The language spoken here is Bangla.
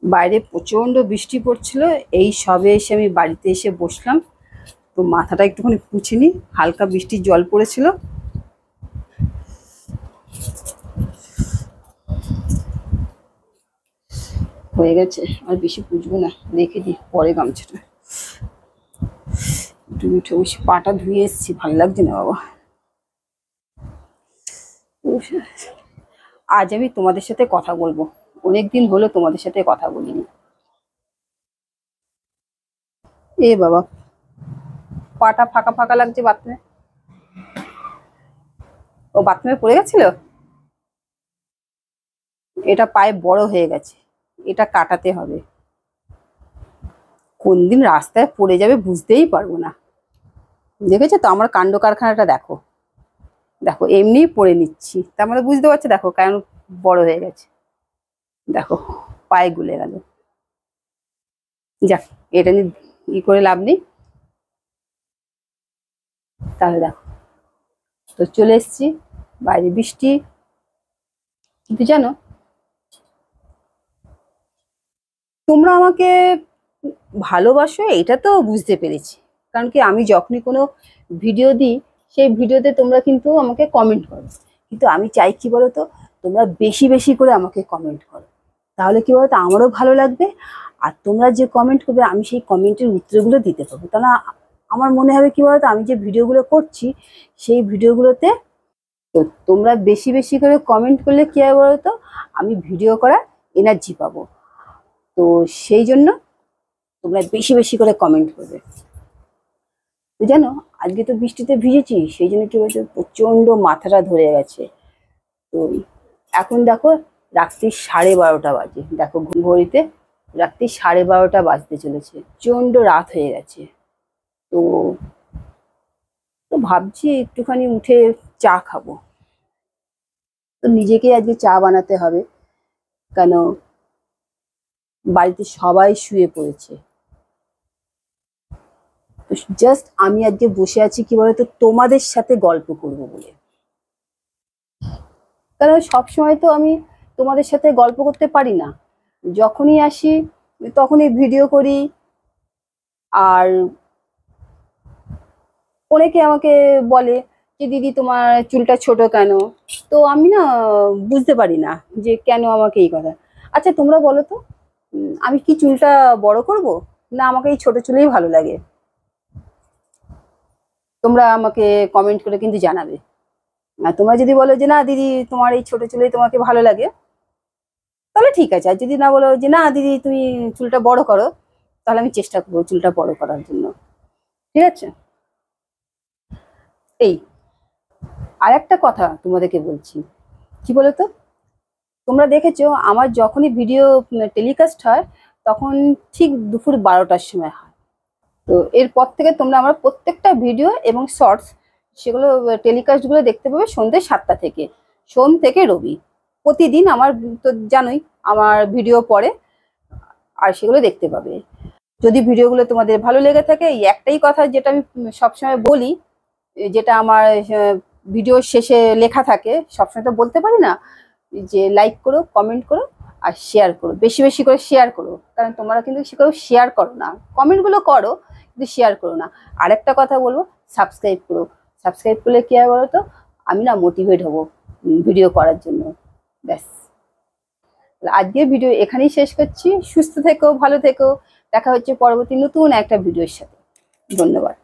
বাইরে প্রচন্ড বৃষ্টি পড়ছিল, এই সবে এসে আমি বাড়িতে এসে বসলাম। তো মাথাটা একটুখানি পুছে নি, হালকা বৃষ্টির জল পড়েছিল। হয়ে গেছে, আর বেশি পুছবো না, রেখে দিই পরে গামছাটা। একটু উঠে বসে পাটা ধুয়ে এসছি, ভালো লাগছে না বাবা। আজ আমি তোমাদের সাথে কথা বলবো, অনেকদিন হলো তোমাদের সাথে কথা বলিনি। এ বাবা, পাটা ফাঁকা ফাঁকা লাগছে বাথরুমে। ও বাথরুমে পড়ে গেছিল, এটা পায়ে বড় হয়ে গেছে, এটা কাটাতে হবে। কোন দিন রাস্তায় পড়ে যাবে বুঝতেই পারবো না। দেখেছো তো আমার কাণ্ড কারখানাটা, দেখো দেখো, এমনিই পড়ে নিচ্ছি, তার মানে বুঝতে পারছো, দেখো কেন বড় হয়ে গেছে। দেখো পায়ে গুলে গেল। যাক, এটা নিয়ে ই করে লাভ নেই। তাহলে দেখো, তো চলে এসছি, বাইরে বৃষ্টি। কিন্তু জানো, তোমরা আমাকে ভালোবাসো এটা তো বুঝতে পেরেছি। কারণ কি, আমি যখনই কোনো ভিডিও দিই, সেই ভিডিওতে তোমরা কিন্তু আমাকে কমেন্ট করো। কিন্তু আমি চাই কি বলতো, তোমরা বেশি বেশি করে আমাকে কমেন্ট করো। তাহলে কি বলতো, আমারও ভালো লাগবে। আর তোমরা যে কমেন্ট করবে, আমি সেই কমেন্টের উত্তরগুলো দিতে পারবো। তাহলে আমার মনে হবে কি বলতো, আমি যে ভিডিওগুলো করছি, সেই ভিডিওগুলোতে তো তোমরা বেশি বেশি করে কমেন্ট করলে কি হয় বলতো, আমি ভিডিও করার এনার্জি পাবো। তো সেই জন্য তোমরা বেশি বেশি করে কমেন্ট করবে। তো জানো, আজকে তো বৃষ্টিতে ভিজেছি, সেই জন্য কি বলছে, প্রচন্ড মাথাটা ধরে গেছে। তো এখন দেখো, রাত্রি 12:30 বাজে, দেখো ঘড়িতে রাত্রি 12:30 বাজতে চলেছে, প্রচন্ড রাত হয়ে গেছে। তো তো ভাবছি একটুখানি উঠে চা খাবো। তো নিজেকে আজকে চা বানাতে হবে, কেন বাড়িতে সবাই শুয়ে পড়েছে। তো জাস্ট আমি আজকে বসে আছি কি বলতো, তোমাদের সাথে গল্প করবো বলে। কারণ সবসময় তো আমি তোমাদের সাথে গল্প করতে পারি না, যখনই আসি তখনই ভিডিও করি। আর অনেকে আমাকে বলে যে দিদি তোমার চুলটা ছোট কেন। তো আমি না বুঝতে পারি না যে কেন আমাকে এই কথা। আচ্ছা তোমরা বলো তো, আমি কি চুলটা বড় করব, না আমাকে এই ছোট চুলেই ভালো লাগে? তোমরা আমাকে কমেন্ট করে কিন্তু জানাবে। আর তোমরা যদি বলো যে না দিদি তোমার এই ছোট চুলেই তোমাকে ভালো লাগে, তাহলে ঠিক আছে। আর যদি না বলো যে না দিদি তুমি চুলটা বড় করো, তাহলে আমি চেষ্টা করবো চুলটা বড় করার জন্য। ঠিক আছে? এই আর একটা কথা তোমাদেরকে বলছি, কি বলতো, তোমরা দেখেছো আমার যখনই ভিডিও টেলিকাস্ট হয়, তখন ঠিক দুপুর 12টার সময় হয়। তো এরপর থেকে তোমরা আমার প্রত্যেকটা ভিডিও এবং শর্টস, সেগুলো টেলিকাস্টগুলো দেখতে পাবে সন্ধ্যে 7টা থেকে, সোম থেকে রবি। প্রতিদিন আমার তো জানোই আমার ভিডিও পড়ে, আর সেগুলো দেখতে পাবে। যদি ভিডিওগুলো তোমাদের ভালো লেগে থাকে, এই একটাই কথা যেটা আমি সবসময় বলি, যেটা আমার ভিডিওর শেষে লেখা থাকে, সবসময় তো বলতে পারি না, যে লাইক করো, কমেন্ট করো, আর শেয়ার করো, বেশি বেশি করে শেয়ার করো। কারণ তোমরা কিন্তু সেগুলো শেয়ার করো না, কমেন্টগুলো করো কিন্তু শেয়ার করো না। আরেকটা কথা বলবো, সাবস্ক্রাইব করো। সাবস্ক্রাইব করলে কি হয় বলো তো, আমি না মোটিভেট হবো ভিডিও করার জন্য। ব্যাস, আজকের ভিডিও এখানেই শেষ করছি। সুস্থ থেকো, ভালো থেকো, দেখা হচ্ছে পরবর্তী নতুন একটা ভিডিওর সাথে। ধন্যবাদ।